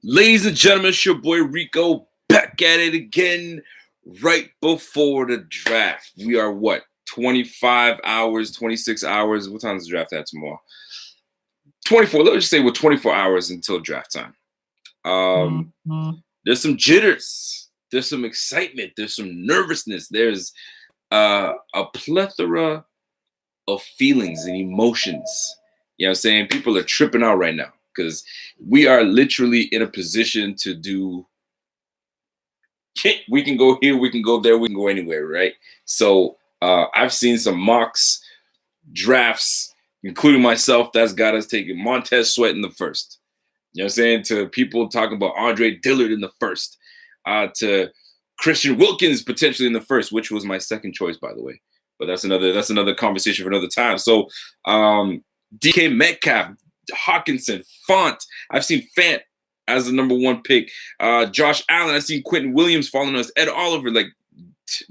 Ladies and gentlemen, it's your boy Rico back at it again right before the draft. We are what? 25 hours, 26 hours. What time is the draft at tomorrow? 24. Let's just say we're 24 hours until draft time. There's some jitters. There's some excitement. There's some nervousness. There's a plethora of feelings and emotions. You know what I'm saying? People are tripping out right now because we are literally in a position to do. We can go here, we can go there, we can go anywhere, right? So I've seen some mocks, drafts, including myself, that's got us taking Montez Sweat in the first. You know what I'm saying? To people talking about Andre Dillard in the first. To Christian Wilkins potentially in the first, which was my second choice, by the way. But that's another conversation for another time. So DK Metcalf, Hawkinson, Font. I've seen Fant as the number one pick. Josh Allen. I've seen Quentin Williams following us. Ed Oliver, like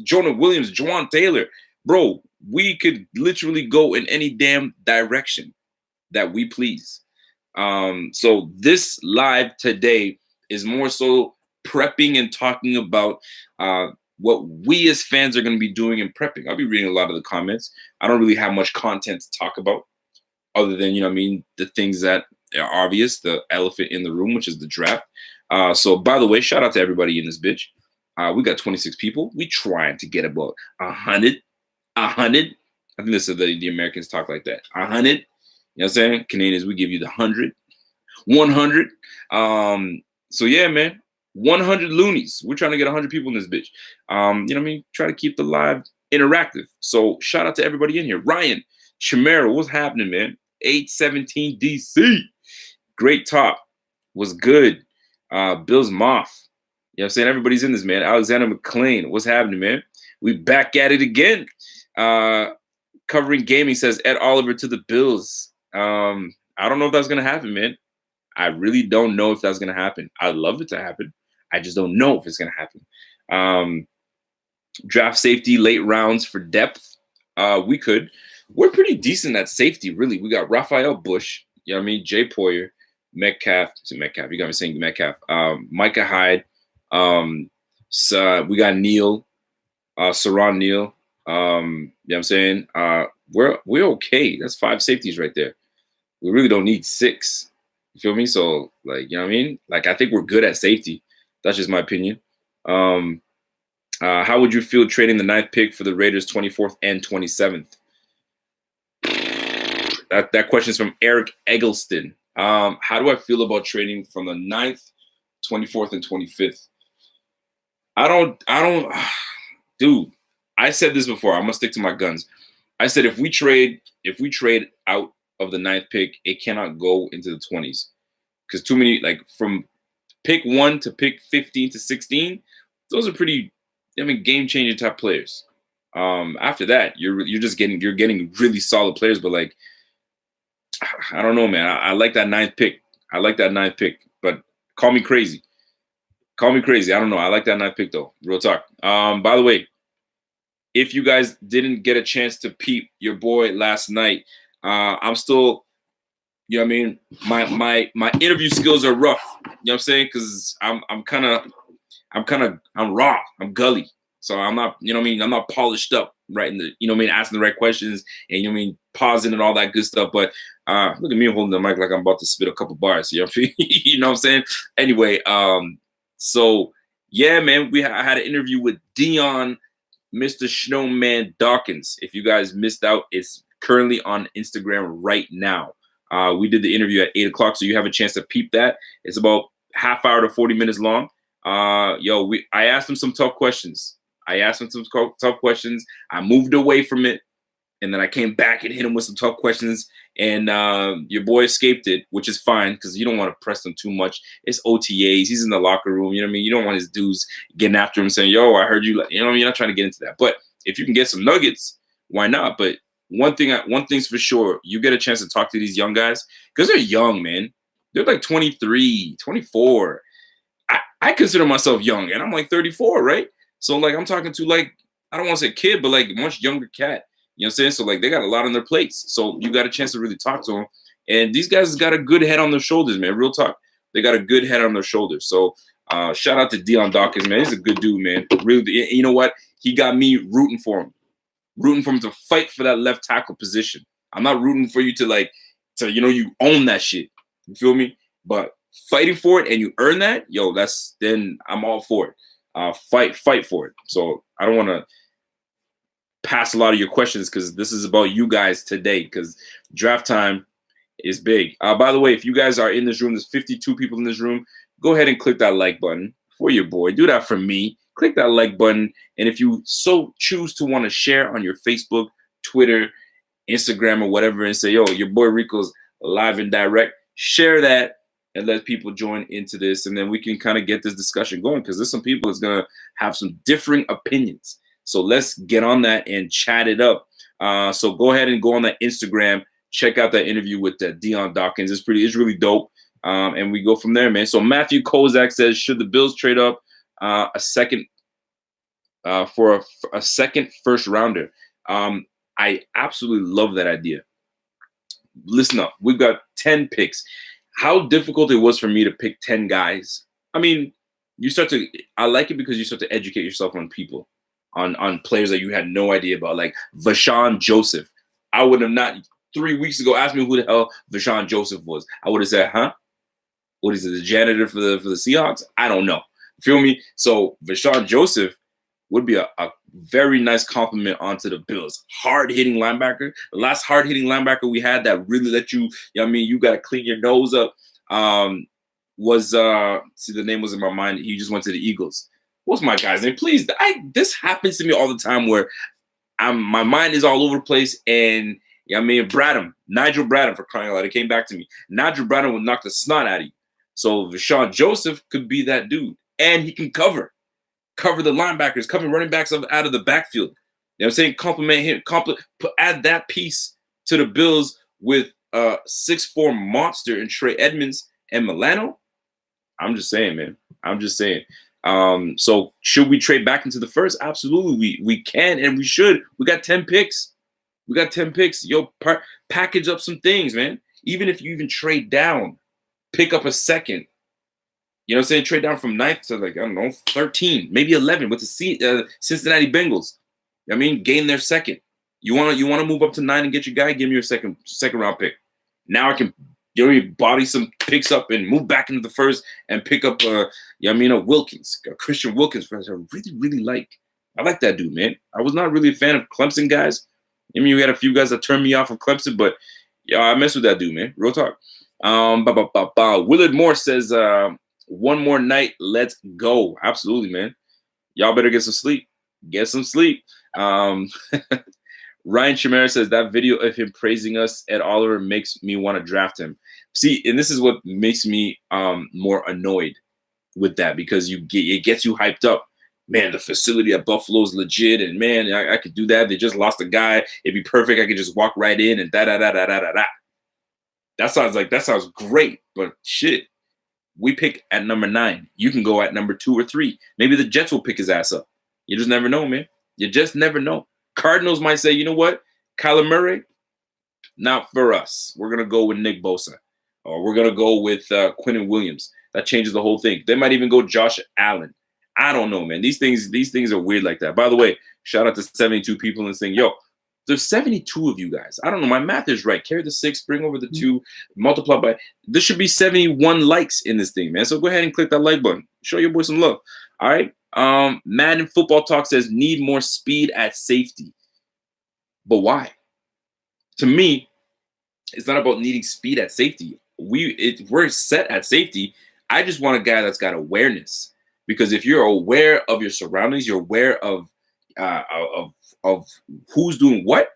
Jonah Williams, Juwan Taylor. Bro, we could literally go in any damn direction that we please. So this live today is more so prepping and talking about what we as fans are going to be doing and prepping. I'll be reading a lot of the comments. I don't really have much content to talk about other than, the things that are obvious, the elephant in the room, which is the draft. So by the way, shout out to everybody in this bitch. We got 26 people. We trying to get about 100. I think this is the Americans talk like that. 100. You know what I'm saying? Canadians, we give you the 100. 100. So yeah, man. 100 loonies. We're trying to get 100 people in this bitch. Try to keep the live interactive. So shout out to everybody in here. Ryan, Chimera, what's happening, man? 817 DC. Great top. Was good. Bill's Moff. You know what I'm saying? Everybody's in this, man. Alexander McLean. What's happening, man? We back at it again. Covering gaming says Ed Oliver to the Bills. I don't know if that's going to happen, man. I really don't know if that's going to happen. I'd love it to happen. I just don't know if it's going to happen. Draft safety, late rounds for depth. We're pretty decent at safety, really. We got Raphael Bush, you know what I mean? Jay Poyer, Metcalf. You got me saying Metcalf. Micah Hyde. So we got Neal, Saran Neal. You know what I'm saying? We're okay. That's 5 safeties right there. We really don't need 6. You feel me? So, you know what I mean? I think we're good at safety. That's just my opinion. How would you feel trading the 9th pick for the Raiders' 24th and 27th? That question is from Eric Eggleston. How do I feel about trading from the 9th, 24th, and 25th? I don't, dude, I said this before. I'm going to stick to my guns. I said if we trade out of the 9th pick, it cannot go into the 20s. Because too many, from pick 1 to pick 15 to 16, those are pretty, game-changing type players. After that, you're getting really solid players, but I don't know, man. I like that 9th pick. But call me crazy. I don't know. I like that 9th pick though. Real talk. By the way, if you guys didn't get a chance to peep your boy last night, I'm still, you know what I mean? My interview skills are rough. You know what I'm saying? Because I'm raw. I'm gully. So I'm not, you know what I mean? I'm not polished up, right? In the, you know what I mean? Asking the right questions and, you know what I mean? Pausing and all that good stuff. But look at me holding the mic like I'm about to spit a couple bars. You know what I mean? You know what I'm saying? Anyway, so yeah, man, I had an interview with Dion, Mr. Snowman Dawkins. If you guys missed out, it's currently on Instagram right now. We did the interview at 8 o'clock, so you have a chance to peep that. It's about half hour to 40 minutes long. I asked him some tough questions. I moved away from it, and then I came back and hit him with some tough questions. And your boy escaped it, which is fine because you don't want to press him too much. It's OTAs. He's in the locker room. You know what I mean? You don't want his dudes getting after him saying, yo, I heard you. You know what I mean? You're not trying to get into that. But if you can get some nuggets, why not? But one thing's for sure. You get a chance to talk to these young guys because they're young, man. They're 23, 24. I consider myself young, and I'm 34, right? So, I'm talking to, I don't want to say kid, but, a much younger cat. You know what I'm saying? So, they got a lot on their plates. So, you got a chance to really talk to them. And these guys got a good head on their shoulders, man. Real talk. They got a good head on their shoulders. So shout out to Deion Dawkins, man. He's a good dude, man. Really, you know what? He got me rooting for him to fight for that left tackle position. I'm not rooting for you to you own that shit. You feel me? But fighting for it and you earn that, then I'm all for it. Fight for it. So I don't want to pass a lot of your questions because this is about you guys today because draft time is big. By the way, if you guys are in this room, there's 52 people in this room, go ahead and click that like button for your boy. Do that for me. Click that like button. And if you so choose to want to share on your Facebook, Twitter, Instagram, or whatever, and say, yo, your boy Rico's live and direct, share that and let people join into this. And then we can kind of get this discussion going because there's some people that's going to have some differing opinions. So let's get on that and chat it up. So go ahead and go on that Instagram. Check out that interview with Deion Dawkins. It's really dope. And we go from there, man. So Matthew Kozak says, should the Bills trade up a second for a second first rounder? I absolutely love that idea. Listen up. We've got 10 picks. How difficult it was for me to pick 10 guys. I mean, I like it because you start to educate yourself on people, on players that you had no idea about, like Vashawn Joseph. I would have not 3 weeks ago asked me who the hell Vashawn Joseph was. I would have said, huh? What is it, the janitor for the Seahawks? I don't know. Feel me? So Vashawn Joseph would be a very nice compliment onto the Bills. Hard-hitting linebacker. The last hard-hitting linebacker we had that really let you got to clean your nose up was the name was in my mind. He just went to the Eagles. What's my guy's name? Please, this happens to me all the time where my mind is all over the place and Nigel Bradham, for crying out loud, it came back to me. Nigel Bradham would knock the snot out of you. So Vashawn Joseph could be that dude. And he can cover the linebackers, cover running backs out of the backfield. You know what I'm saying? Compliment him. Add that piece to the Bills with 6'4" monster and Trey Edmonds and Milano. I'm just saying, man. I'm just saying. So should we trade back into the first? Absolutely. We can and we should. We got 10 picks. Yo, package up some things, man. Even if you even trade down, pick up a second. You know what I'm saying? Trade down from 9th to 13, maybe 11 with the Cincinnati Bengals. Gain their second. You want to move up to 9 and get your guy? Give me your second round pick. Now I can body some picks up and move back into the first and pick up Wilkins, Christian Wilkins, I really, really like. I like that dude, man. I was not really a fan of Clemson guys. We had a few guys that turned me off of Clemson, but I mess with that dude, man. Real talk. Willard Moore says, one more night, let's go. Absolutely, man. Y'all better get some sleep. Ryan Chimera says that video of him praising us, Ed Oliver, makes me want to draft him. See, and this is what makes me more annoyed with that because it gets you hyped up. Man, the facility at Buffalo is legit, and man, I could do that. They just lost a guy. It'd be perfect. I could just walk right in and da. That sounds great, but shit. We pick at number 9. You can go at number 2 or 3. Maybe the Jets will pick his ass up. You just never know, man. You just never know. Cardinals might say, you know what? Kyler Murray, not for us. We're going to go with Nick Bosa. Or we're going to go with Quinnen Williams. That changes the whole thing. They might even go Josh Allen. I don't know, man. These things are weird like that. By the way, shout out to 72 people and saying, yo, there's 72 of you guys. I don't know. My math is right. Carry the 6, bring over the 2, multiply by. There should be 71 likes in this thing, man. So go ahead and click that like button. Show your boy some love. All right. Madden Football Talk says need more speed at safety. But why? To me, it's not about needing speed at safety. We're set at safety. I just want a guy that's got awareness. Because if you're aware of your surroundings, you're aware of who's doing what,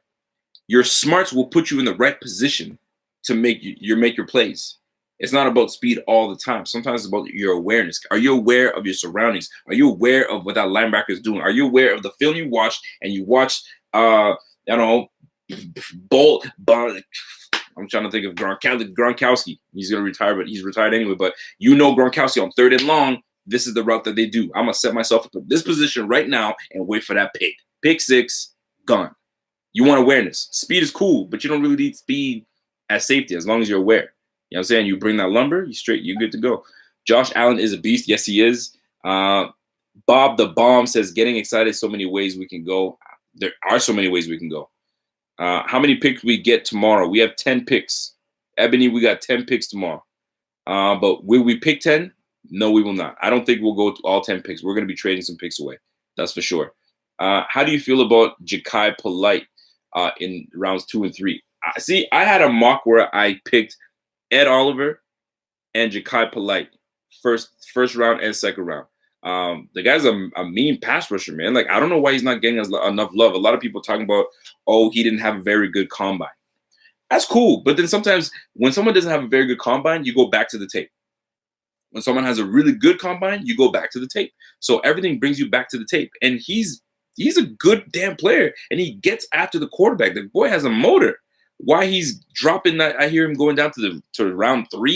your smarts will put you in the right position to make your plays. It's not about speed all the time. Sometimes it's about your awareness. Are you aware of your surroundings? Are you aware of what that linebacker is doing? Are you aware of the film you watched and you watched, Bolt? I'm trying to think of Gronkowski. He's going to retire, but he's retired anyway. But Gronkowski on 3rd and long, this is the route that they do. I'm going to set myself up in this position right now and wait for that pick. Pick 6, gone. You want awareness. Speed is cool, but you don't really need speed at safety as long as you're aware. You know what I'm saying? You bring that lumber, you're good to go. Josh Allen is a beast. Yes, he is. Bob the Bomb says, getting excited, so many ways we can go. There are so many ways we can go. How many picks we get tomorrow? We have 10 picks. Ebony, we got 10 picks tomorrow. But will we pick 10? No, we will not. I don't think we'll go to all 10 picks. We're going to be trading some picks away. That's for sure. How do you feel about Ja'Kai Polite in rounds 2 and 3? See, I had a mock where I picked Ed Oliver and Ja'Kai Polite first round and second round. The guy's a mean pass rusher, man. Like, I don't know why he's not getting enough love. A lot of people talking about, oh, he didn't have a very good combine. That's cool. But then sometimes when someone doesn't have a very good combine, you go back to the tape. When someone has a really good combine, you go back to the tape. So everything brings you back to the tape. And he's a good damn player. And he gets after the quarterback. The boy has a motor. Why he's dropping that? I hear him going down to round 3.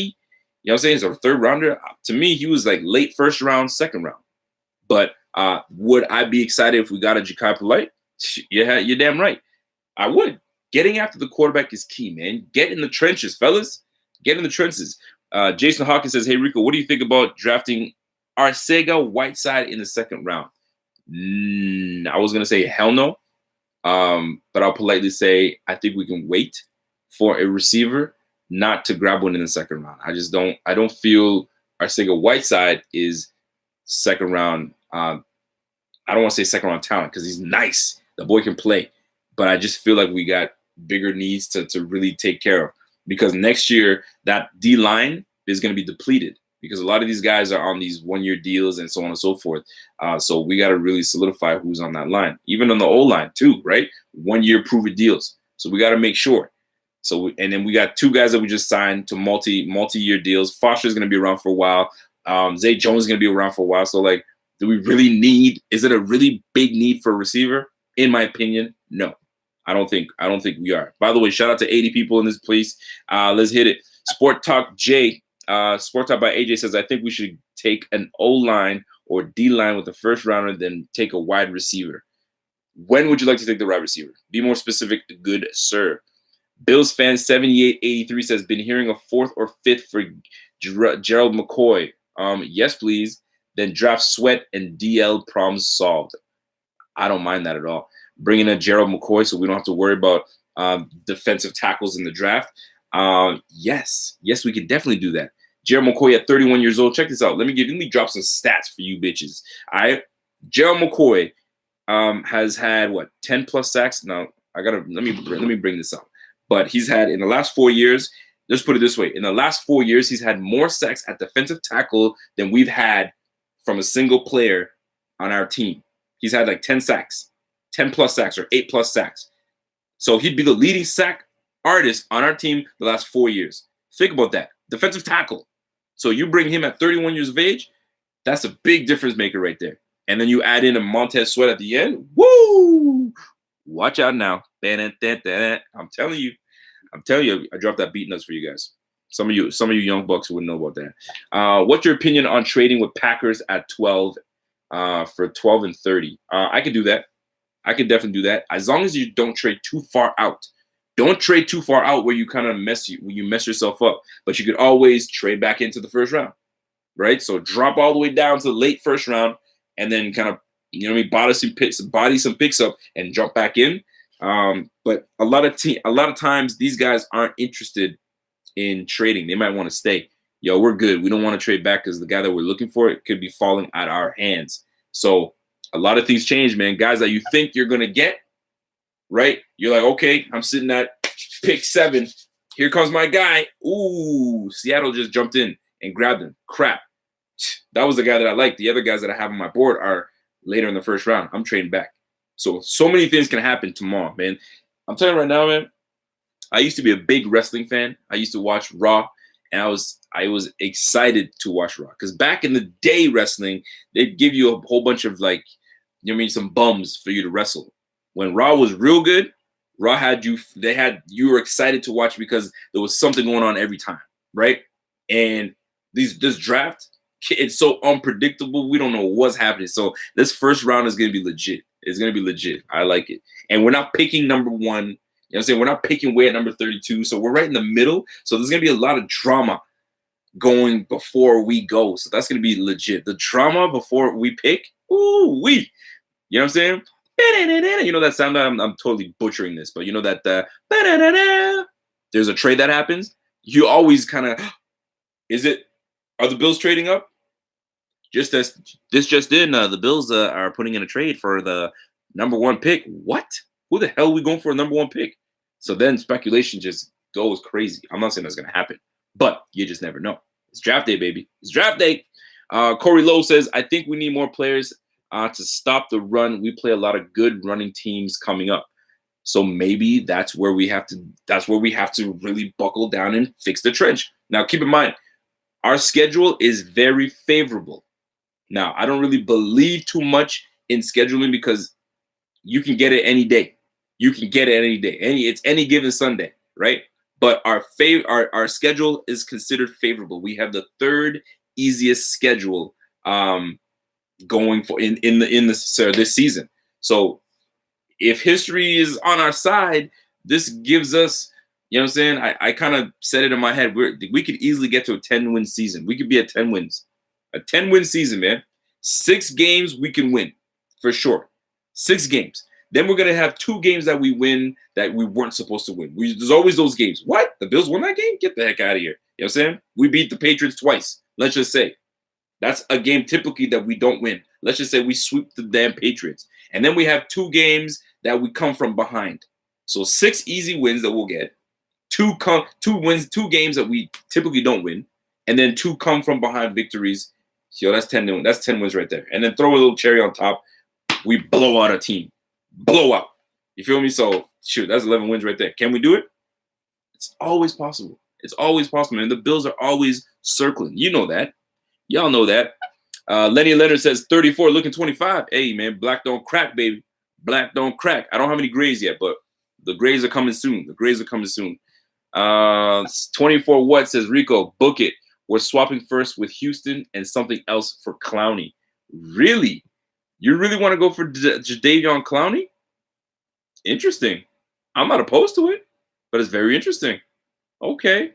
You know what I'm saying? He's a third rounder. To me, he was like late first round, second round. But would I be excited if we got a Ja'Kai Polite? Yeah, you're damn right. I would. Getting after the quarterback is key, man. Get in the trenches, fellas. Get in the trenches. Jason Hawkins says, hey, Rico, what do you think about drafting Arcega-Whiteside in the second round? I was going to say hell no. But I'll politely say I think we can wait for a receiver, not to grab one in the second round. I don't feel Arcega-Whiteside is second round. I don't want to say second round talent because he's nice. The boy can play. But I just feel like we got bigger needs to really take care of, because next year that D-line is going to be depleted because a lot of these guys are on these one-year deals and so on and so forth. So we got to really solidify who's on that line, even on the O-line too, right? 1-year prove-it deals. So we got to make sure. And then we got 2 guys that we just signed to multi-year deals. Foster's going to be around for a while. Zay Jones is going to be around for a while. So, like, do we really need? Is it a really big need for a receiver? In my opinion, no. I don't think we are. By the way, shout out to 80 people in this place. Let's hit it. Sport Talk Sport Talk by AJ says, I think we should take an O-line or D-line with the first rounder, then take a wide receiver. When would you like to take the wide receiver? Be more specific, good sir. Bills fan 7883 says, been hearing a 4th or 5th for Gerald McCoy. Yes, please. Then draft Sweat and DL problems solved. I don't mind that at all. Bringing in Gerald McCoy so we don't have to worry about defensive tackles in the draft. Yes, we can definitely do that. Gerald McCoy at 31 years old. Check this out. Let me drop some stats for you bitches. All right. Gerald McCoy has had 10 plus sacks. Now let me bring this up. But he's had, in the last 4 years, let's put it this way. In the last 4 years, he's had more sacks at defensive tackle than we've had from a single player on our team. He's had like 10 sacks. 10 plus sacks or 8 plus sacks. So he'd be the leading sack artist on our team the last 4 years. Think about that. Defensive tackle. So you bring him at 31 years of age, that's a big difference maker right there. And then you add in a Montez Sweat at the end. Woo! Watch out now. I'm telling you, I dropped that beat nuts for you guys. Some of you young bucks wouldn't know about that. What's your opinion on trading with Packers at 12 for 12 and 30? I could do that. I could definitely do that, as long as you don't trade too far out. Don't trade too far out where you kind of mess yourself up. But you could always trade back into the first round, right? So drop all the way down to the late first round, and then kind of, body some picks up and jump back in. But a lot of times these guys aren't interested in trading. They might want to stay. Yo, we're good. We don't want to trade back because the guy that we're looking for, it could be falling at our hands. So a lot of things change, man. Guys that you think you're going to get, right? You're like, okay, I'm sitting at pick 7. Here comes my guy. Ooh, Seattle just jumped in and grabbed him. Crap. That was the guy that I like. The other guys that I have on my board are later in the first round. I'm trading back. So many things can happen tomorrow, man. I'm telling you right now, man, I used to be a big wrestling fan. I used to watch Raw, and I was excited to watch Raw. Because back in the day, wrestling, they'd give you a whole bunch of, like, some bums for you to wrestle. When Raw was real good, Raw you were excited to watch because there was something going on every time, right? And this draft, it's so unpredictable. We don't know what's happening. So this first round is going to be legit. It's going to be legit. I like it. And we're not picking number 1. You know what I'm saying? We're not picking way at number 32. So we're right in the middle. So there's going to be a lot of drama going before we go. So that's going to be legit. The drama before we pick, ooh, we. You know what I'm saying? You know that sound? I'm totally butchering this, but you know that there's a trade that happens. You always kind of, are the Bills trading up? Just as this just in, the Bills are putting in a trade for the number 1 pick. What? Who the hell are we going for a number 1 pick? So then speculation just goes crazy. I'm not saying that's going to happen, but you just never know. It's draft day, baby. It's draft day. Corey Lowe says, I think we need more players to stop the run. We play a lot of good running teams coming up. So maybe that's where we have to really buckle down and fix the trench. Now, keep in mind, our schedule is very favorable. Now, I don't really believe too much in scheduling because you can get it any day. You can get it any day. It's any given Sunday, right? But our schedule is considered favorable. We have the 3rd easiest schedule going for in this season. So if history is on our side, this gives us, you know what I'm saying? I kind of said it in my head. We could easily get to a 10-win season. We could be at 10 wins. A 10-win season, man. 6 games we can win for sure. 6 games. Then we're going to have 2 games that we win that we weren't supposed to win. There's always those games. What? The Bills won that game? Get the heck out of here. You know what I'm saying? We beat the Patriots twice. Let's just say. That's a game typically that we don't win. Let's just say we sweep the damn Patriots. And then we have 2 games that we come from behind. So 6 easy wins that we'll get. 2 games that we typically don't win. And then 2 come from behind victories. Yo, that's 10 wins. That's 10 wins right there. And then throw a little cherry on top. We blow out a team. Blow out. You feel me? So, shoot, that's 11 wins right there. Can we do it? It's always possible. It's always possible. And the Bills are always circling. You know that. Y'all know that. Lenny Leonard says 34, looking 25. Hey, man, black don't crack, baby. Black don't crack. I don't have any grays yet, but the grays are coming soon. The grays are coming soon. 24 what says Rico, book it. We're swapping first with Houston and something else for Clowney. Really? You really want to go for Jadeveon Clowney? Interesting. I'm not opposed to it, but it's very interesting. Okay.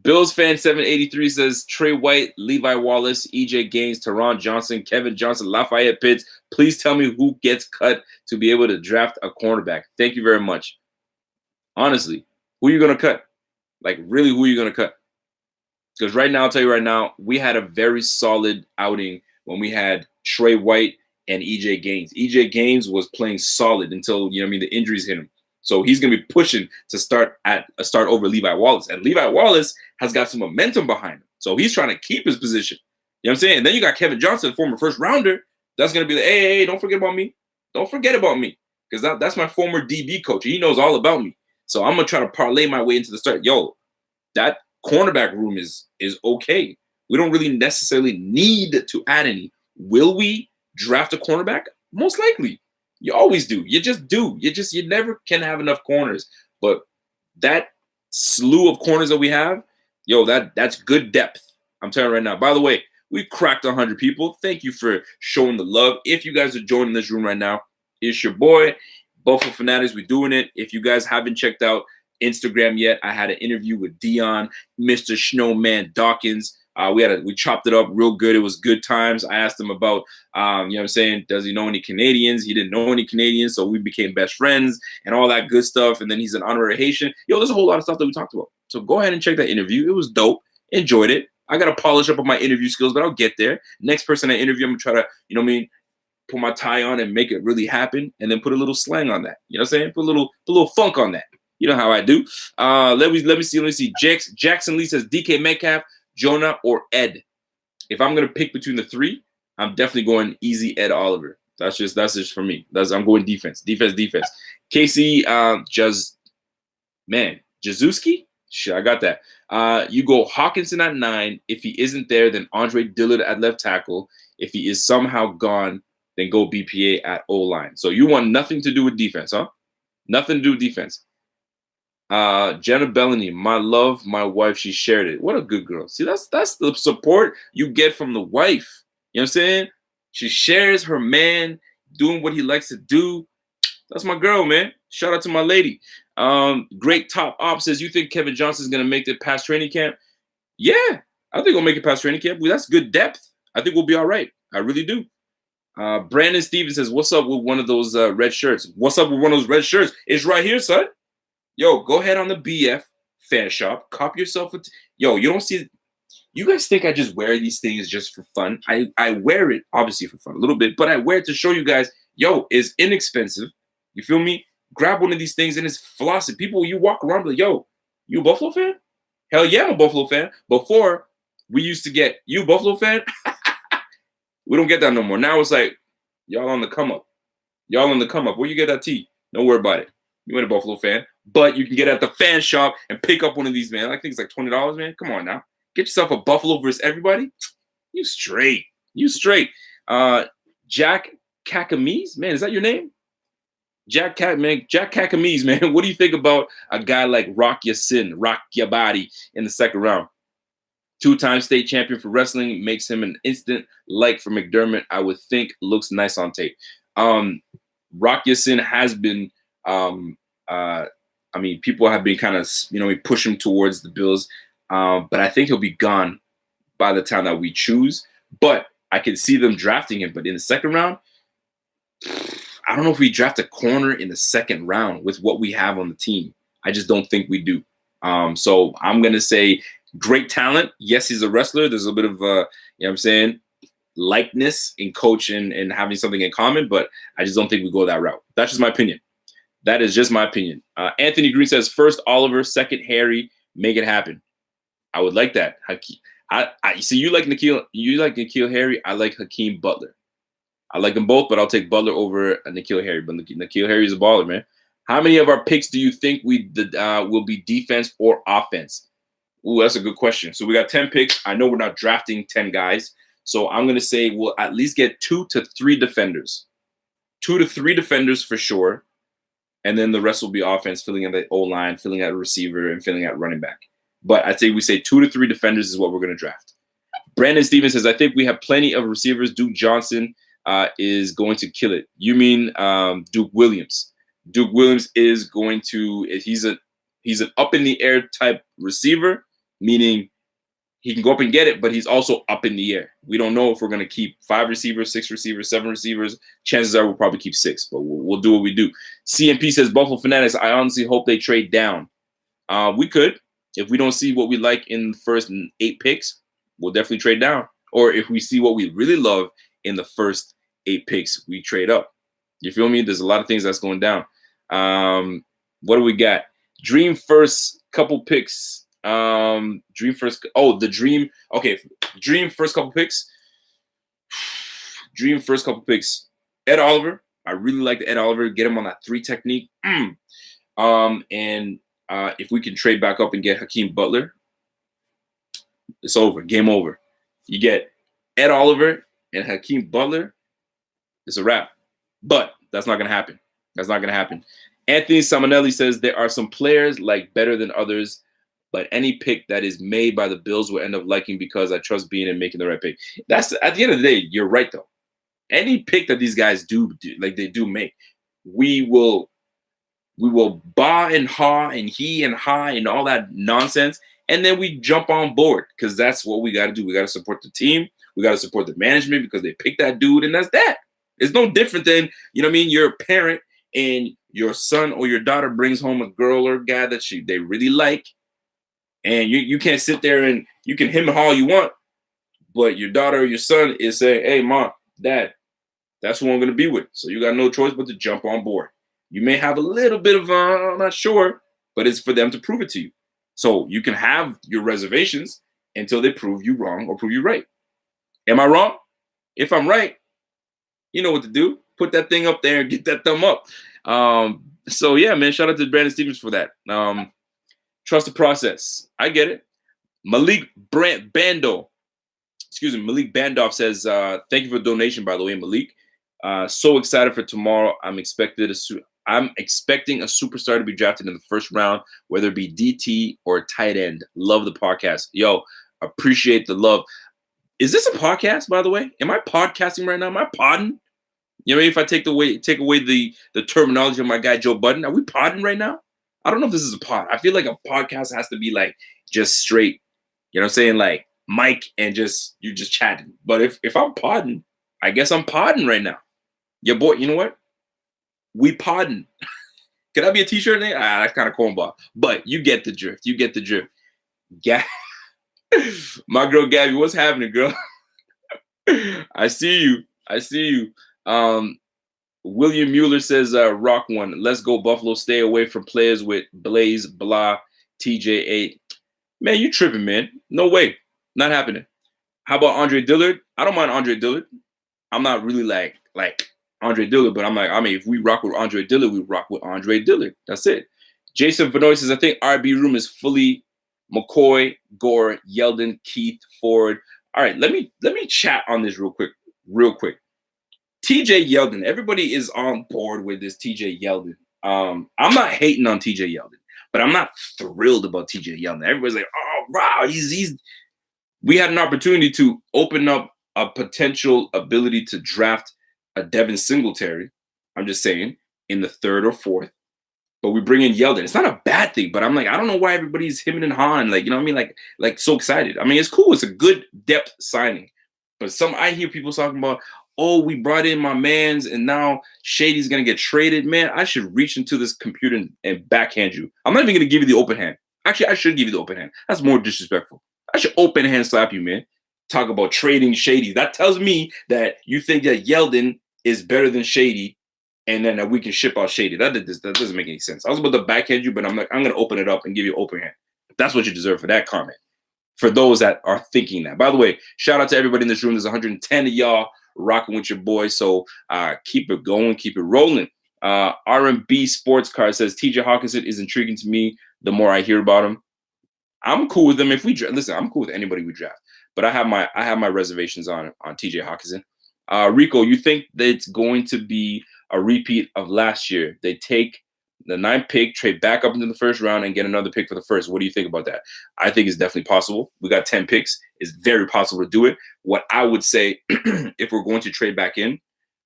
Bills fan 783 says Trey White, Levi Wallace, EJ Gaines, Teron Johnson, Kevin Johnson, Lafayette Pitts. Please tell me who gets cut to be able to draft a cornerback. Thank you very much. Honestly, who are you going to cut? Like, really, who are you going to cut? Because right now, I'll tell you right now, we had a very solid outing when we had Trey White and EJ Gaines. EJ Gaines was playing solid until, the injuries hit him. So he's going to be pushing to start over Levi Wallace. And Levi Wallace has got some momentum behind him. So he's trying to keep his position. You know what I'm saying? And then you got Kevin Johnson, former first rounder. That's going to be like, hey, don't forget about me. Don't forget about me. Because that's my former DB coach. He knows all about me. So I'm going to try to parlay my way into the start. Yo, that cornerback room is okay. We don't really necessarily need to add any. Will we draft a cornerback? Most likely. You always do. You just do. You never can have enough corners. But that slew of corners that we have, yo, that's good depth. I'm telling you right now. By the way, we cracked 100 people. Thank you for showing the love. If you guys are joining this room right now, it's your boy, Buffalo Fanatics. We're doing it. If you guys haven't checked out Instagram yet, I had an interview with Dion, Mr. Snowman Dawkins. We chopped it up real good. It was good times. I asked him about, does he know any Canadians? He didn't know any Canadians, so we became best friends and all that good stuff. And then he's an honorary Haitian. Yo, there's a whole lot of stuff that we talked about. So go ahead and check that interview. It was dope. Enjoyed it. I got to polish up on my interview skills, but I'll get there. Next person I interview, I'm going to try to, put my tie on and make it really happen and then put a little slang on that. You know what I'm saying? Put a little funk on that. You know how I do. Let me see. Jackson Lee says DK Metcalf, Jonah, or Ed. If I'm gonna pick between the 3, I'm definitely going easy Ed Oliver. That's just for me. I'm going defense. Casey Jazuski? Shit, I got that. You go Hawkinson at 9. If he isn't there, then Andre Dillard at left tackle. If he is somehow gone, then go BPA at O-line. So you want nothing to do with defense, huh? Nothing to do with defense. Jenna Bellany, my love, my wife, she shared it. What a good girl. See, that's the support you get from the wife. You know what I'm saying? She shares her man doing what he likes to do. That's my girl, man. Shout out to my lady. Great Top Op says, you think Kevin Johnson's going to make it past training camp? Yeah, I think we'll make it past training camp. Well, that's good depth. I think we'll be all right. I really do. Brandon Stevens says, what's up with one of those red shirts? What's up with one of those red shirts? It's right here, son. Yo, go ahead on the BF fan shop. Cop yourself. Yo, you don't see... You guys think I just wear these things just for fun? I wear it, obviously, for fun a little bit, but I wear it to show you guys, yo, it's inexpensive. You feel me? Grab one of these things and it's philosophy. People, you walk around like, yo, you a Buffalo fan? Hell yeah, I'm a Buffalo fan. Before, we used to get, you a Buffalo fan? We don't get that no more. Now it's like, y'all on the come up. Y'all on the come up. Where you get that tea? Don't worry about it. You ain't a Buffalo fan. But you can get it at the fan shop and pick up one of these, man. I think it's like $20, man. Come on now. Get yourself a Buffalo versus everybody. You straight. You straight. Jack Kakamise? Man, is that your name? Jack Kakamise, man. What do you think about a guy like Rock Your Body in the second round? 2-time state champion for wrestling, makes him an instant like for McDermott. I would think looks nice on tape. Rock Sin has been, people have been kind of, we push him towards the Bills. But I think he'll be gone by the time that we choose. But I can see them drafting him. But in the second round, I don't know if we draft a corner in the second round with what we have on the team. I just don't think we do. So I'm going to say great talent. Yes, he's a wrestler. There's a bit of, likeness in coach and having something in common. But I just don't think we go that route. That's just my opinion. That is just my opinion. Anthony Green says, first Oliver, second Harry, make it happen. I would like that. I see you like N'Keal Harry. I like Hakeem Butler. I like them both, but I'll take Butler over N'Keal Harry. But N'Keal Harry is a baller, man. How many of our picks do you think will be defense or offense? Ooh, that's a good question. So we got 10 picks. I know we're not drafting 10 guys. So I'm going to say we'll at least get 2 to 3 defenders. 2 to 3 defenders for sure. And then the rest will be offense, filling out the O-line, filling out a receiver, and filling out running back. But I'd say we say 2 to 3 defenders is what we're going to draft. Brandon Stevens says, I think we have plenty of receivers. Duke Johnson is going to kill it. You mean Duke Williams. Duke Williams is going to – he's an up-in-the-air type receiver, meaning he can go up and get it, but he's also up in the air. We don't know if we're going to keep 5 receivers, 6 receivers, 7 receivers. Chances are we'll probably keep 6, but we'll do what we do. CMP says, Buffalo Fanatics, I honestly hope they trade down. We could. If we don't see what we like in the first 8 picks, we'll definitely trade down. Or if we see what we really love in the first 8 picks, we trade up. You feel me? There's a lot of things that's going down. What do we got? Dream first couple picks. Dream first couple picks. Dream first couple picks. Ed Oliver. I really like the Ed Oliver. Get him on that 3 technique. If we can trade back up and get Hakeem Butler, it's over. Game over. You get Ed Oliver and Hakeem Butler, it's a wrap. But that's not going to happen. That's not going to happen. Anthony Samonelli says there are some players like better than others, but any pick that is made by the Bills will end up liking because I trust being and making the right pick. That's at the end of the day, you're right though. Any pick that these guys do like they do make, we will bah and ha and he and ha and all that nonsense, and then we jump on board because that's what we got to do. We got to support the team. We got to support the management because they picked that dude, and that's that. It's no different than, you're a parent and your son or your daughter brings home a girl or a guy that they really like, and you can't sit there and you can hem and haw all you want, but your daughter or your son is saying, hey, mom, dad, that's who I'm going to be with. So you got no choice but to jump on board. You may have a little bit of, I'm not sure, but it's for them to prove it to you. So you can have your reservations until they prove you wrong or prove you right. Am I wrong? If I'm right, you know what to do. Put that thing up there and get that thumb up. So, yeah, man, shout out to Brandon Stevens for that. Trust the process. I get it. Malik Bandoff says, thank you for the donation, by the way, Malik. So excited for tomorrow. I'm expecting a superstar to be drafted in the first round, whether it be DT or tight end. Love the podcast. Yo, appreciate the love. Is this a podcast, by the way? Am I podcasting right now? Am I podding? You know, if I take away the terminology of my guy Joe Budden, are we podding right now? I don't know if this is a pod. I feel like a podcast has to be like just straight. You know what I'm saying? Like Mike and just you just chatting. But if I'm podding, I guess I'm podding right now. Your boy, you know what? We podding. Could that be a t-shirt name? That's kind of cornball. But you get the drift. You get the drift. Yeah. My girl Gabby, what's happening, girl? I see you. I see you. William Mueller says, rock one. Let's go, Buffalo. Stay away from players with Blaze, Blah, TJ8. Man, you tripping, man. No way. Not happening. How about Andre Dillard? I don't mind Andre Dillard. I'm not really like Andre Dillard, but I'm like, I mean, if we rock with Andre Dillard, we rock with Andre Dillard. That's it. Jason Vanoy says, I think RB room is fully McCoy, Gore, Yeldon, Keith, Ford. All right, let me chat on this real quick. TJ Yeldon. Everybody is on board with this TJ Yeldon. I'm not hating on TJ Yeldon, but I'm not thrilled about TJ Yeldon. Everybody's like, oh wow, he's we had an opportunity to open up a potential ability to draft a Devin Singletary. I'm just saying, in the third or fourth. But we bring in Yeldon. It's not a bad thing, but I'm like, I don't know why everybody's him and Han, like, you know what I mean? Like so excited. I mean, it's cool. It's a good depth signing. But I hear people talking about, oh, we brought in my mans and now Shady's going to get traded. Man, I should reach into this computer and backhand you. I'm not even going to give you the open hand. Actually, I should give you the open hand. That's more disrespectful. I should open hand slap you, man. Talk about trading Shady. That tells me that you think that Yeldon is better than Shady, and then that we can ship out Shady. That doesn't make any sense. I was about to backhand you, but I'm going to open it up and give you open hand. That's what you deserve for that comment. For those that are thinking that. By the way, shout out to everybody in this room. There's 110 of y'all rocking with your boy. So keep it going, keep it rolling. R&B Sports Card says TJ Hawkinson is intriguing to me the more I hear about him. I'm cool with them if we draft. Listen, I'm cool with anybody we draft, but I have my reservations on TJ Hawkinson. Rico, you think that it's going to be a repeat of last year? They take the 9th pick, trade back up into the first round, and get another pick for the first. What do you think about that? I think it's definitely possible. We got 10 picks. It's very possible to do it. What I would say, if we're going to trade back in,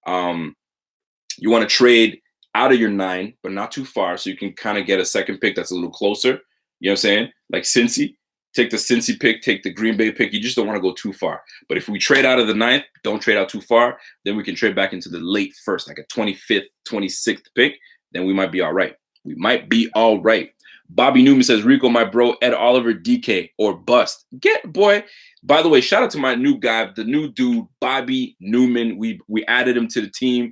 you want to trade out of your 9, but not too far, so you can kind of get a second pick that's a little closer. You know what I'm saying? Like Cincy. Take the Cincy pick, take the Green Bay pick. You just don't want to go too far. But if we trade out of the 9th, don't trade out too far, then we can trade back into the late first, like a 25th, 26th pick. Then we might be all right. We might be all right. Bobby Newman says, Rico, my bro, Ed Oliver, DK, or bust. Boy. By the way, shout out to my new guy, the new dude, Bobby Newman. We added him to the team.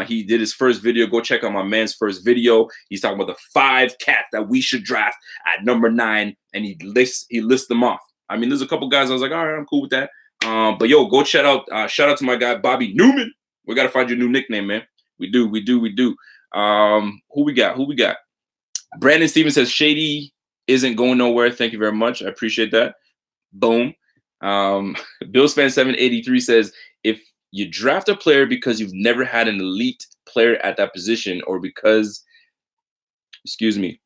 He did his first video. Go check out my man's first video. He's talking about the 5 cats that we should draft at number 9, and he lists them off. I mean, there's a couple guys I was like, all right, I'm cool with that. But yo, go shout out to my guy, Bobby Newman. We got to find your new nickname, man. We do. Who we got? Brandon Stevens says Shady isn't going nowhere. Thank you very much. I appreciate that. Boom. Bills fan 783 says if you draft a player because you've never had an elite player at that position, or because, excuse me,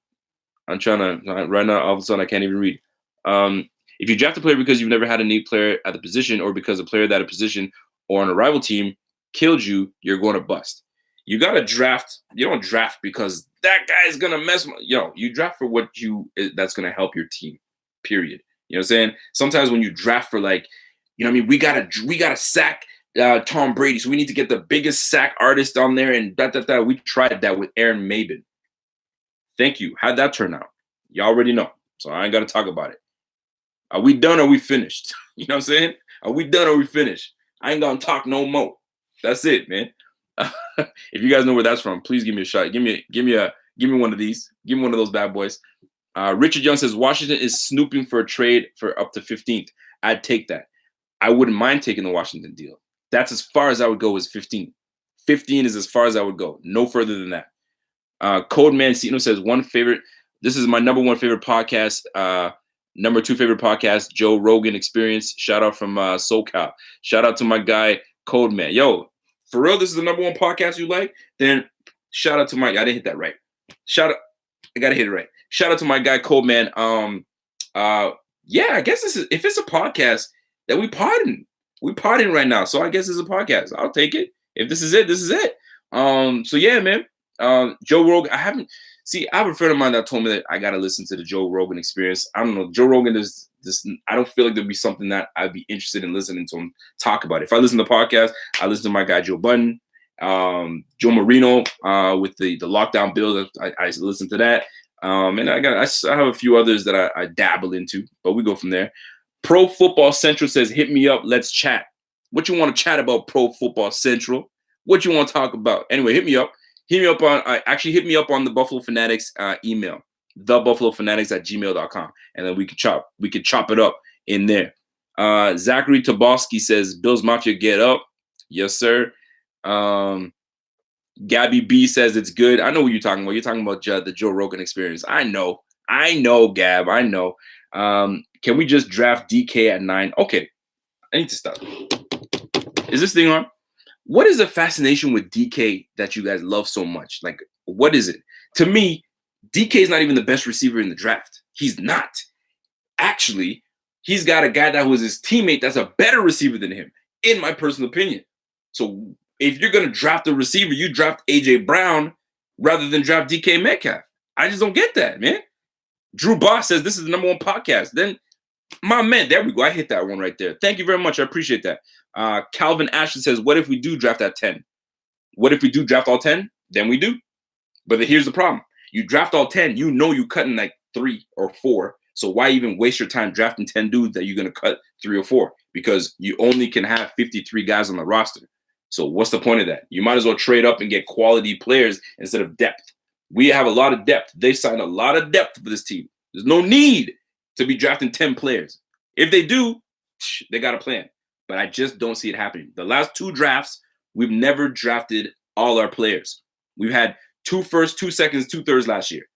I'm trying to right now. All of a sudden, I can't even read. If you draft a player because you've never had a elite player at the position, or because a player at a position or on a rival team killed you, you're going to bust. You got to draft. You don't draft because that guy is going to mess. You draft for that's going to help your team, period. You know what I'm saying? Sometimes when you draft for we gotta sack Tom Brady, so we need to get the biggest sack artist on there, and we tried that with Aaron Mabin. Thank you. How'd that turn out? You already know, so I ain't gotta talk about it. Are we done or we finished? You know what I'm saying? Are we done or we finished? I ain't gonna talk no more. That's it, man. If you guys know where that's from, please give me a shot. Give me one of these. Give me one of those bad boys. Richard Young says Washington is snooping for a trade for up to 15th. I'd take that. I wouldn't mind taking the Washington deal. That's as far as I would go, is 15. 15 is as far as I would go. No further than that. Code Mancino says this is my number 1 favorite podcast. Number 2 favorite podcast, Joe Rogan Experience. Shout out from SoCal. Shout out to my guy, Code Man. Yo, for real, this is the number 1 podcast you like? Then shout out to I didn't hit that right. I gotta hit it right. Shout out to my guy Coleman. Yeah, I guess if it's a podcast that we partying right now. So I guess it's a podcast. I'll take it. If this is it, this is it. So yeah, man. Joe Rogan. I have a friend of mine that told me that I gotta listen to the Joe Rogan Experience. I don't know. Joe Rogan is this. I don't feel like there'd be something that I'd be interested in listening to him talk about. If I listen to podcasts, I listen to my guy Joe Budden, Joe Marino, with the lockdown bill. I listen to that. And I have a few others that I dabble into, but we go from there. Pro Football Central says, "Hit me up. Let's chat. What you want to chat about, Pro Football Central? What you want to talk about? Anyway, hit me up. Hit me up on hit me up on the Buffalo Fanatics email, thebuffalofanatics@gmail.com, and then we could chop it up in there." Zachary Tobolsky says, "Bills Mafia, get up." Yes, sir. Gabby B says it's good. I know what you're talking about. You're talking about the Joe Rogan Experience. I know, Gab. I know. Can we just draft DK at 9? Okay, I need to stop. Is this thing on? What is the fascination with DK that you guys love so much? Like, what is it? To me, DK is not even the best receiver in the draft. He's not. Actually, he's got a guy that was his teammate that's a better receiver than him, in my personal opinion. So if you're going to draft a receiver, you draft A.J. Brown rather than draft DK Metcalf. I just don't get that, man. Drew Boss says this is the #1 podcast. Then, my man, there we go. I hit that one right there. Thank you very much. I appreciate that. Calvin Ashton says, what if we do draft at 10? What if we do draft all 10? Then we do. But here's the problem. You draft all 10, you know you're cutting like 3 or 4. So why even waste your time drafting 10 dudes that you're going to cut 3 or 4? Because you only can have 53 guys on the roster. So what's the point of that? You might as well trade up and get quality players instead of depth. We have a lot of depth. They signed a lot of depth for this team. There's no need to be drafting 10 players. If they do, they got a plan. But I just don't see it happening. The last 2 drafts, we've never drafted all our players. We've had 2 firsts, 2 seconds, 2 thirds last year.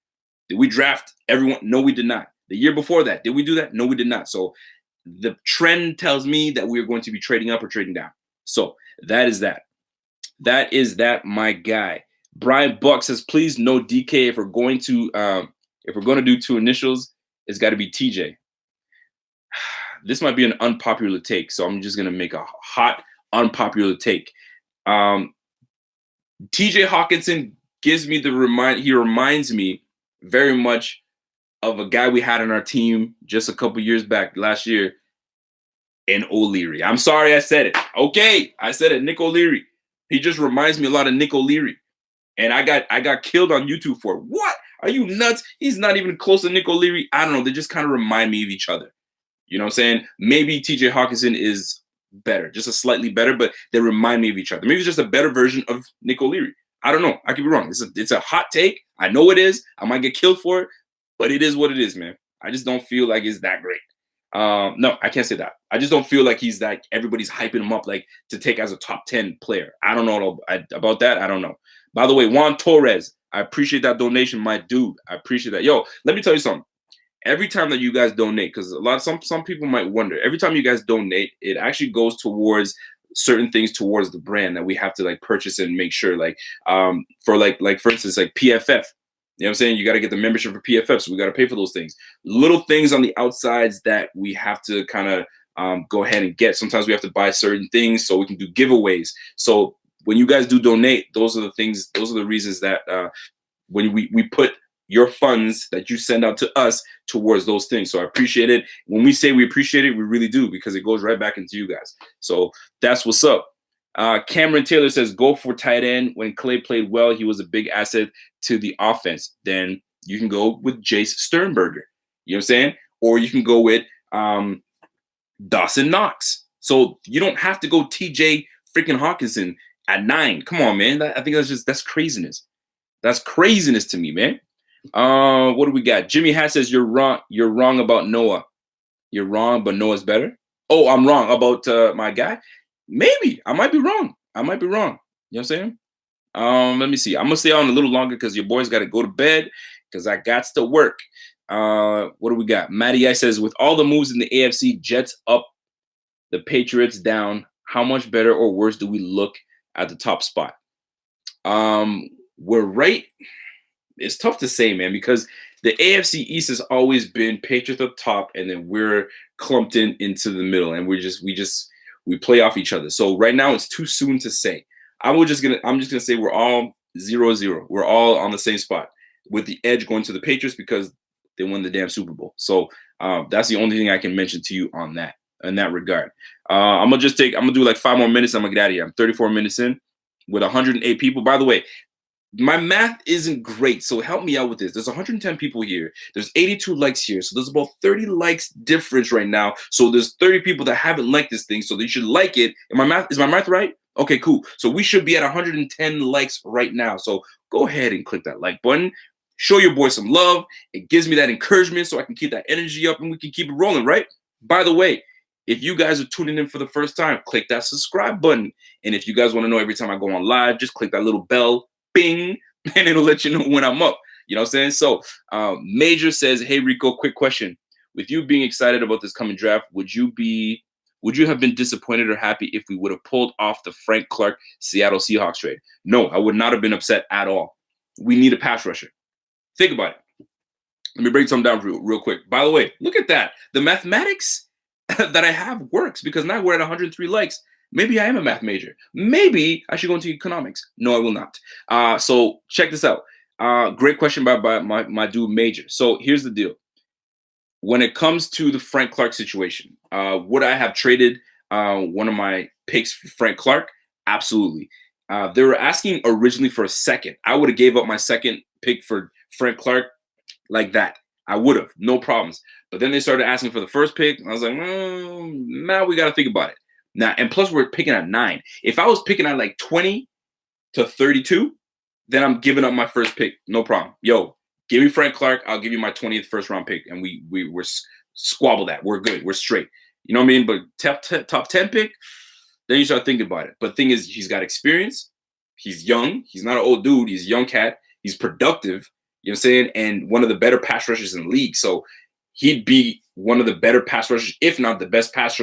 Did we draft everyone? No, we did not. The year before that, did we do that? No, we did not. So the trend tells me that we're going to be trading up or trading down. So that is that. That is that, my guy. Brian Buck says, please no DK. If we're going to do 2 initials, it's got to be TJ. This might be an unpopular take, so I'm just going to make a hot, unpopular take. TJ Hawkinson gives me he reminds me very much of a guy we had on our team just a couple years back last year in O'Leary. I'm sorry I said it. Okay, I said it, Nick O'Leary. He just reminds me a lot of Nick O'Leary. And I got killed on YouTube for it. What? Are you nuts? He's not even close to Nick O'Leary. I don't know. They just kind of remind me of each other. You know what I'm saying? Maybe TJ Hawkinson is better, just a slightly better, but they remind me of each other. Maybe it's just a better version of Nick O'Leary. I don't know. I could be wrong. It's a hot take. I know it is. I might get killed for it, but it is what it is, man. I just don't feel like it's that great. No, I can't say that. I just don't feel like he's like everybody's hyping him up like to take as a top 10 player. I don't know about that. I don't know. By the way, Juan Torres, I appreciate that donation, my dude. I appreciate that. Yo, let me tell you something. Every time that you guys donate, because some people might wonder, every time you guys donate, it actually goes towards certain things towards the brand that we have to like purchase and make sure, like for instance, like PFF. You know what I'm saying? You got to get the membership for PFF, so we got to pay for those things. Little things on the outsides that we have to kind of go ahead and get. Sometimes we have to buy certain things so we can do giveaways. So when you guys do donate, those are the things, those are the reasons that when we put your funds that you send out to us towards those things. So I appreciate it. When we say we appreciate it, we really do, because it goes right back into you guys. So that's what's up. Cameron Taylor says, go for tight end. When Clay played well, he was a big asset to the offense. Then you can go with Jace Sternberger. You know what I'm saying? Or you can go with Dawson Knox. So you don't have to go TJ freaking Hawkinson at 9. Come on, man. I think that's craziness. That's craziness to me, man. What do we got? Jimmy Hatt says, you're wrong. You're wrong about Noah. You're wrong, but Noah's better. Oh, I'm wrong about my guy. Maybe I might be wrong. You know what I'm saying? Let me see. I'm gonna stay on a little longer because your boy's got to go to bed because I got to work. What do we got? Matty I says, with all the moves in the AFC, Jets up, the Patriots down, how much better or worse do we look at the top spot? We're right. It's tough to say, man, because the AFC East has always been Patriots up top, and then we're clumped into the middle, and we play off each other. So right now it's too soon to say. I'm just gonna say we're all 0-0. We're all on the same spot with the edge going to the Patriots because they won the damn Super Bowl. So that's the only thing I can mention to you on that in that regard. I'm gonna do like 5 more minutes. I'm gonna get out of here. I'm 34 minutes in with 108 people. By the way, my math isn't great, so help me out with this. There's 110 people here. There's 82 likes here, so there's about 30 likes difference right now. So there's 30 people that haven't liked this thing, so they should like it. And is my math right? Okay, cool. So we should be at 110 likes right now. So go ahead and click that like button. Show your boy some love. It gives me that encouragement so I can keep that energy up and we can keep it rolling, right? By the way, if you guys are tuning in for the first time, click that subscribe button. And if you guys want to know every time I go on live, just click that little bell, bing, and it'll let you know when I'm up. You know what I'm saying? So Major says, hey, Rico, quick question. With you being excited about this coming draft, would you have been disappointed or happy if we would have pulled off the Frank Clark Seattle Seahawks trade? No, I would not have been upset at all. We need a pass rusher. Think about it. Let me break something down real quick. By the way, look at that. The mathematics that I have works because now we're at 103 likes. Maybe I am a math major. Maybe I should go into economics. No, I will not. So check this out. Great question by my dude Major. So here's the deal. When it comes to the Frank Clark situation, would I have traded one of my picks for Frank Clark? Absolutely. They were asking originally for a second. I would have gave up my second pick for Frank Clark like that. I would have, no problems. But then they started asking for the first pick. I was like, now we got to think about it. Now, and plus we're picking at 9. If I was picking at like 20 to 32, then I'm giving up my first pick. No problem. Yo, give me Frank Clark. I'll give you my 20th first round pick. And we're squabble that. We're good. We're straight. You know what I mean? But top 10 pick, then you start thinking about it. But the thing is, he's got experience. He's young. He's not an old dude. He's a young cat. He's productive. You know what I'm saying? And one of the better pass rushers in the league. So he'd be one of the better pass rushers, if not the best pass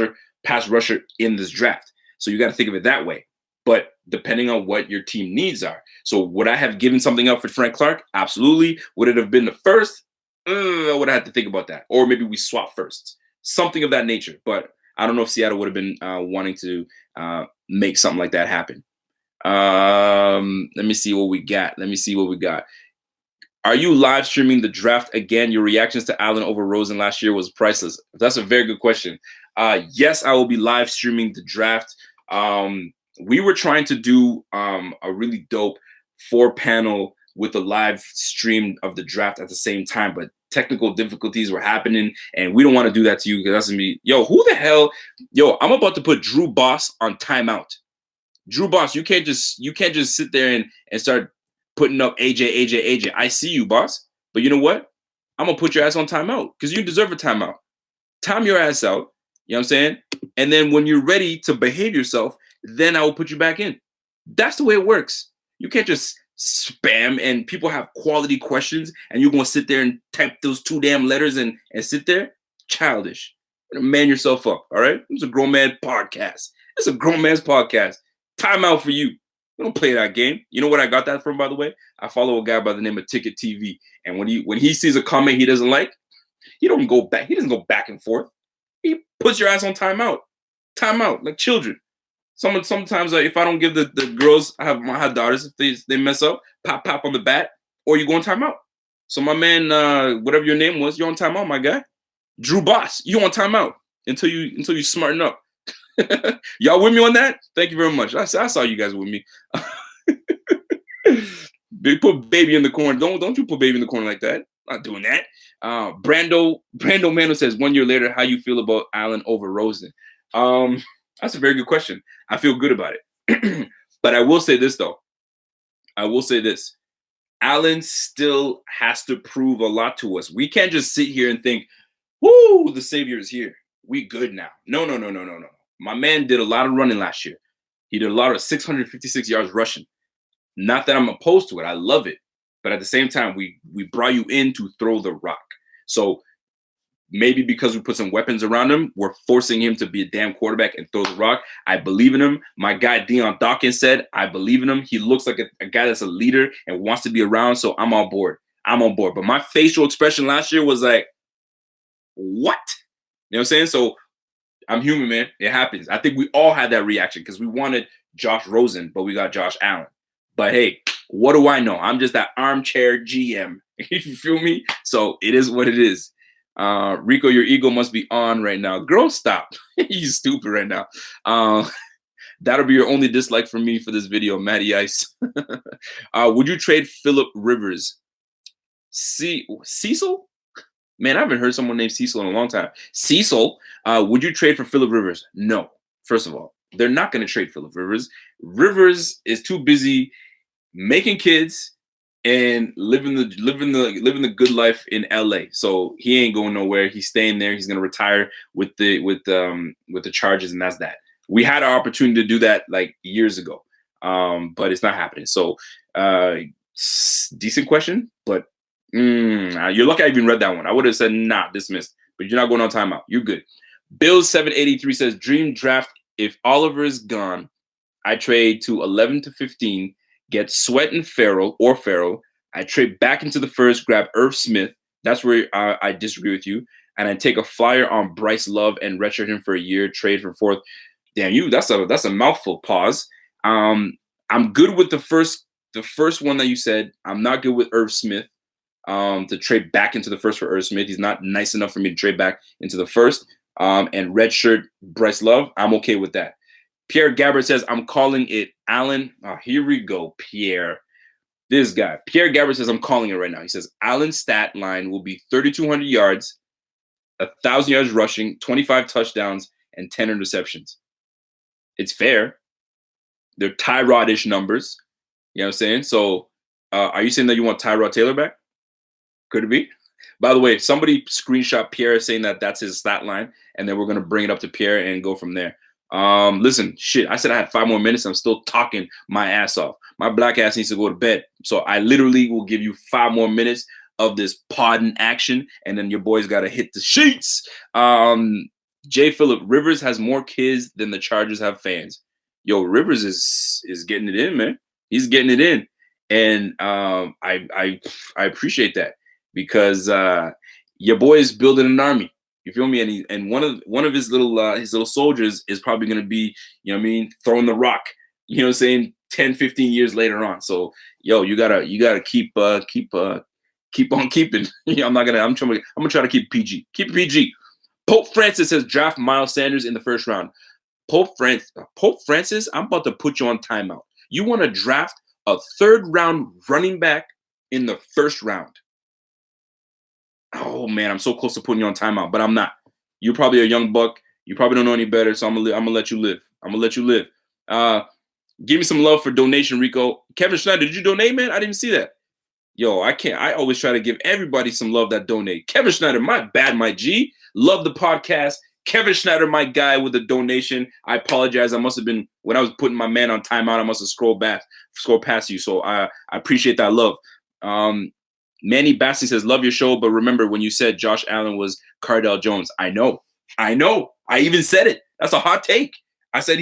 rusher in this draft. So you got to think of it that way. But depending on what your team needs are. So would I have given something up for Frank Clark? Absolutely. Would it have been the first? I would have had to think about that. Or maybe we swap firsts. Something of that nature. But I don't know if Seattle would have been wanting to make something like that happen. Let me see what we got. Are you live streaming the draft again? Your reactions to Allen over Rosen last year was priceless. That's a very good question. Yes, I will be live streaming the draft. We were trying to do a really dope 4-panel with a live stream of the draft at the same time, but technical difficulties were happening, and we don't want to do that to you because that's gonna be, who the hell? I'm about to put Drew Boss on timeout. Drew Boss, you can't just sit there and start putting up AJ. I see you, boss. But you know what? I'm going to put your ass on timeout because you deserve a timeout. Time your ass out. You know what I'm saying? And then when you're ready to behave yourself, then I will put you back in. That's the way it works. You can't just spam and people have quality questions and you're going to sit there and type those 2 damn letters and sit there. Childish. Man yourself up, all right? It's a grown man podcast. It's a grown man's podcast. Timeout for you. We don't play that game. You know what I got that from, by the way? I follow a guy by the name of Ticket TV. And when he sees a comment he doesn't like, he doesn't go back and forth. He puts your ass on timeout. Timeout, like children. Sometimes if I don't give the girls, I have daughters, if they mess up, pop on the bat, or you go on timeout. So my man, whatever your name was, you're on timeout, my guy. Drew Boss, you on timeout until you smarten up. Y'all with me on that? Thank you very much. I saw you guys with me. They put baby in the corner. Don't you put baby in the corner like that. Not doing that. Brando Mano says 1 year later, how you feel about Allen over Rosen? That's a very good question. I feel good about it. But I will say this though. Allen still has to prove a lot to us. We can't just sit here and think, whoo, the savior is here. We good now. No. My man did a lot of running last year. He did a lot of 656 yards rushing. Not that I'm opposed to it. I love it. But at the same time, we brought you in to throw the rock. So maybe because we put some weapons around him, we're forcing him to be a damn quarterback and throw the rock. I believe in him. My guy Deion Dawkins said, I believe in him. He looks like a guy that's a leader and wants to be around. So I'm on board. But my facial expression last year was like, what? You know what I'm saying? So I'm human, man. It happens. I think we all had that reaction because we wanted Josh Rosen, but we got Josh Allen. But hey, what do I know? I'm just that armchair GM. You feel me? So it is what it is. Rico, your ego must be on right now. Girl, stop. You stupid right now. That'll be your only dislike from me for this video, Matty Ice. Would you trade Phillip Rivers? Cecil? Man, I haven't heard someone named Cecil in a long time. Cecil, would you trade for Phillip Rivers? No. First of all, they're not going to trade Phillip Rivers. Rivers is too busy making kids and living the good life in LA. So he ain't going nowhere. He's staying there. He's going to retire with the Chargers, and that's that. We had our opportunity to do that like years ago, but it's not happening. So decent question, but you're lucky I even read that one. I would have said nah, dismissed, but you're not going on timeout. You're good. Bill 783 says dream draft. If Oliver is gone, I trade to 11 to 15, get Sweat and Farrell. I trade back into the first, grab Irv Smith. That's where I disagree with you. And I take a flyer on Bryce Love and redshirt him for a year, trade for fourth. Damn, that's a mouthful. Pause. I'm good with the first one that you said. I'm not good with Irv Smith. To trade back into the first for Irv Smith. He's not nice enough for me to trade back into the first. And redshirt Bryce Love, I'm okay with that. Pierre Gabbard says, I'm calling it Allen. Oh, here we go, Pierre. This guy. Pierre Gabbard says, I'm calling it right now. He says, Allen's stat line will be 3,200 yards, 1,000 yards rushing, 25 touchdowns, and 10 interceptions. It's fair. They're Tyrod-ish numbers. You know what I'm saying? So are you saying that you want Tyrod Taylor back? Could it be? By the way, somebody screenshot Pierre saying that that's his stat line, and then we're going to bring it up to Pierre and go from there. Listen, shit, I said I had 5 more minutes. I'm still talking my ass off. My black ass needs to go to bed. So I literally will give you 5 more minutes of this pod in action, and then your boys got to hit the sheets. J. Phillip, Rivers has more kids than the Chargers have fans. Yo, Rivers is getting it in, man. He's getting it in. And I appreciate that. Because your boy is building an army, you feel me? And one of his little soldiers is probably gonna be, you know what I mean, throwing the rock, you know what I'm saying, 10, 15 years later on. So yo, you gotta keep on keeping. I'm gonna try to keep PG. Keep it PG. Pope Francis says draft Miles Sanders in the first round. Pope Francis, I'm about to put you on timeout. You want to draft a 3rd round running back in the first round? Oh man, I'm so close to putting you on timeout, but I'm not. You're probably a young buck. You probably don't know any better, so I'm gonna let you live. Give me some love for donation, Rico. Kevin Schneider, did you donate, man? I didn't see that. Yo, I can't. I always try to give everybody some love that donate. Kevin Schneider, my bad, my G. Love the podcast. Kevin Schneider, my guy, with a donation. I apologize. I must have been, when I was putting my man on timeout, I must have scrolled past you. So I appreciate that love. Manny Bassi says, love your show, but remember when you said Josh Allen was Cardell Jones. I know. I even said it. That's a hot take. I said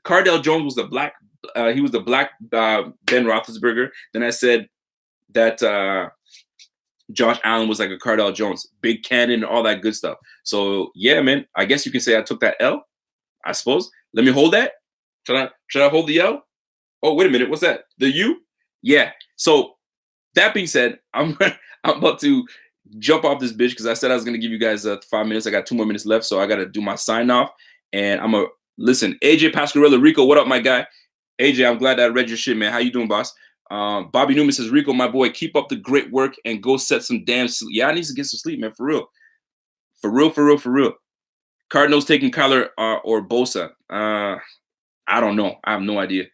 Cardell Jones was the black Ben Roethlisberger. Then I said that Josh Allen was like a Cardell Jones, big cannon, all that good stuff. So yeah, man, I guess you can say I took that L, I suppose. Let me hold that. Should I hold the L? Oh, wait a minute. What's that? The U? Yeah. So that being said, I'm about to jump off this bitch because I said I was going to give you guys 5 minutes. I got 2 more minutes left, so I got to do my sign off. And I'm going to listen. AJ Pasquarella, Rico, what up, my guy? AJ, I'm glad I read your shit, man. How you doing, boss? Bobby Newman says, Rico, my boy, keep up the great work and go set some damn sleep. Yeah, I need to get some sleep, man, for real. For real. Cardinals taking Kyler or Bosa. I don't know. I have no idea.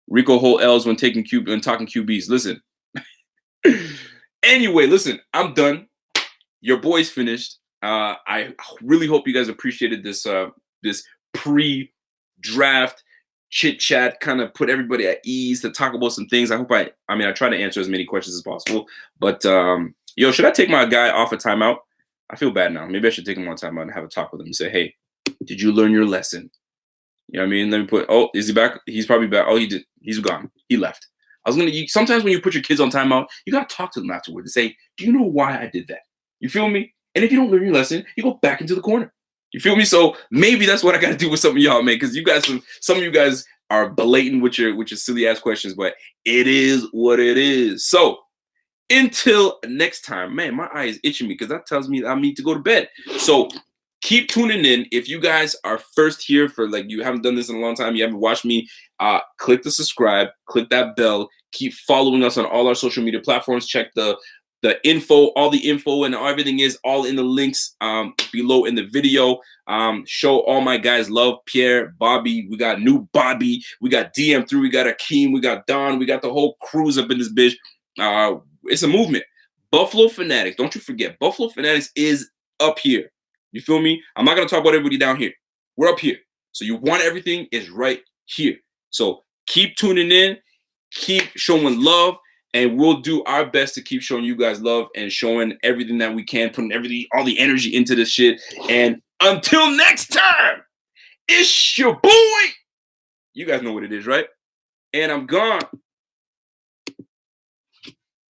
Rico whole L's when talking QBs. Listen. Anyway, listen, I'm done. Your boy's finished. I really hope you guys appreciated this pre-draft chit chat, kind of put everybody at ease to talk about some things. I try to answer as many questions as possible. But yo, should I take my guy off a timeout? I feel bad now. Maybe I should take him on timeout and have a talk with him and say, hey, did you learn your lesson? You know what I mean? Let me put, oh, is he back? He's probably back. Oh, he did. He's gone. He left. Sometimes when you put your kids on timeout, you got to talk to them afterward and say, do you know why I did that? You feel me? And if you don't learn your lesson, you go back into the corner. You feel me? So maybe that's what I got to do with some of y'all, man, because some of you guys are blatant with your silly ass questions, but it is what it is. So until next time, man, my eye is itching me because that tells me I need to go to bed. So keep tuning in. If you guys are first here for like you haven't done this in a long time, you haven't watched me, click the subscribe, click that bell, keep following us on all our social media platforms. Check the info, all the info and everything is all in the links below in the video. Show all my guys love. Pierre, Bobby, we got new Bobby, we got DM3, we got Akeem, we got Don, we got the whole cruise up in this bitch. It's a movement. Buffalo Fanatics, don't you forget, Buffalo Fanatics is up here. You feel me? I'm not gonna talk about everybody down here. We're up here. So you want everything is right here. So keep tuning in, keep showing love, and we'll do our best to keep showing you guys love and showing everything that we can, putting everything, all the energy into this shit. And until next time, it's your boy. You guys know what it is, right? And I'm gone.